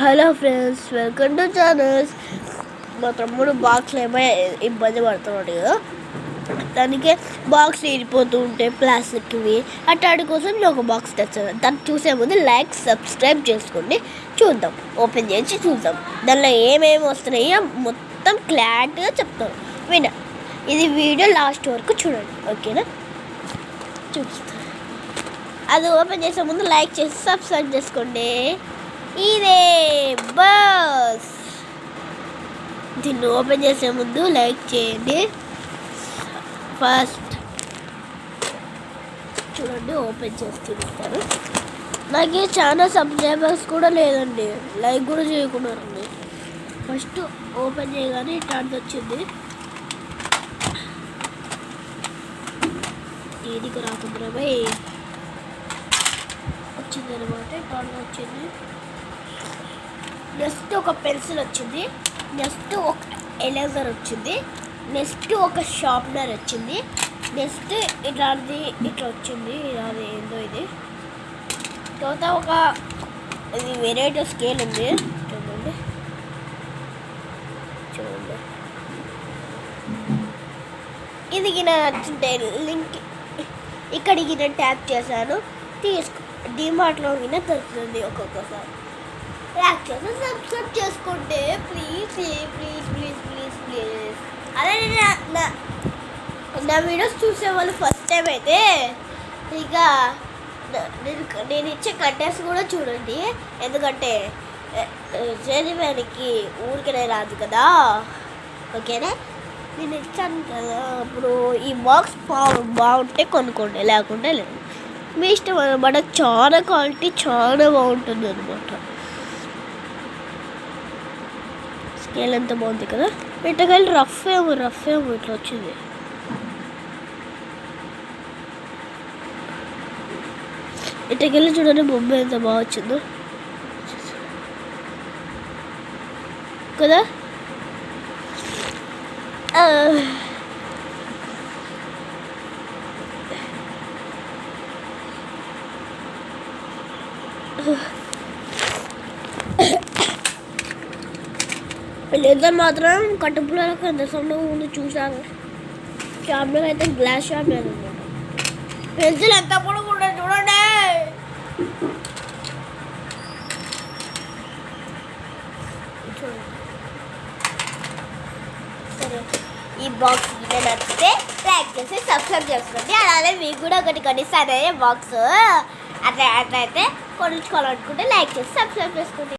Hello friends, welcome to channels. మా తమ్ముడు బాక్స్లో ఏమో ఇబ్బంది పడుతున్నాడు కదా, దానికి బాక్స్ ఇరిపోతూ ఉంటే ప్లాస్టిక్వి అట్లాంటి కోసం నేను ఒక బాక్స్ తెచ్చాను. దాన్ని చూసే ముందు లైక్ సబ్స్క్రైబ్ చేసుకోండి. చూద్దాం, ఓపెన్ చేసి చూద్దాం దానిలో ఏమేమి వస్తున్నాయో మొత్తం క్లారిటీగా చెప్తాను. వినా ఇది వీడియో లాస్ట్ వరకు చూడండి, ఓకేనా? చూపిస్తాను. అది ఓపెన్ చేసే ముందు లైక్ చేసి సబ్స్క్రైబ్ చేసుకోండి. ఇదే బస్. దీన్ని ఓపెన్ చేసే ముందు లైక్ చేయండి. ఫస్ట్ చూడండి, ఓపెన్ చేసి చూపిస్తాను. నాకు చాలా సబ్స్క్రైబర్స్ కూడా లేదండి, లైక్ కూడా చేయకున్నారండి. ఫస్ట్ ఓపెన్ చేయగానే ఇట్లాంటి వచ్చింది. దీనికి రాకుండా వచ్చింది అనమాట. ఇట్లాంటి వచ్చింది. నెక్స్ట్ ఒక పెన్సిల్ వచ్చింది. నెక్స్ట్ ఒక ఎరేజర్ వచ్చింది. నెక్స్ట్ ఒక షార్ప్నర్ వచ్చింది. నెక్స్ట్ ఇట్లాంటిది ఇట్లా వచ్చింది. అది ఏందో ఇది. తర్వాత ఒక ఇది వెరైటీ స్కేల్ ఉంది. చూడండి చూడండి, ఇది గిన నచ్చుంటే లింక్ ఇక్కడికి నేను ట్యాప్ చేశాను. తీసుకో, డిమార్ట్లో గిన దొరుకుతుంది ఒక్కొక్కసారి. లైక్ చేసి సబ్స్క్రైబ్ చేసుకోండి please please please please please. అదే నా వీడియోస్ చూసే వాళ్ళు ఫస్ట్ టైం అయితే ఇక నేను ఇచ్చే కంటెంట్స్ కూడా చూడండి. ఎందుకంటే చదివానికి ఊరికనే రాదు కదా, ఓకేనా? నేను ఇచ్చాను కదా, ఇప్పుడు ఈ బాక్స్ బాగుంటే కొనుక్కోండి, లేకుంటే లేదు, మీ ఇష్టం అనమాట. చాలా క్వాలిటీ చాలా బాగుంటుంది అనమాట. స్కేల్ ఎంత బాగుంది కదా. పెట్టగలి రఫ్ ఏమో ఇట్లా వచ్చింది. ఇటకెళ్ళి చూడండి, బొమ్మ ఎంత బాగా వచ్చిందో కదా. లేదా మాత్రం కట్టుపులకు ఎంత సొంతం ముందు చూసాను. షాప్లో అయితే గ్లాస్ షాప్ అనమాట. పెన్సిల్ ఎంత పొడుగుంటుంది చూడండి. సరే, ఈ బాక్స్ గిన్నె నచ్చితే లైక్ చేసి సబ్స్క్రైబ్ చేసుకోండి. అలానే మీకు కూడా ఒకటి కొనిస్తానే బాక్స్. అట్లా అయితే కొనుక్కోవాలనుకుంటే లైక్ చేసి సబ్స్క్రైబ్ చేసుకోండి.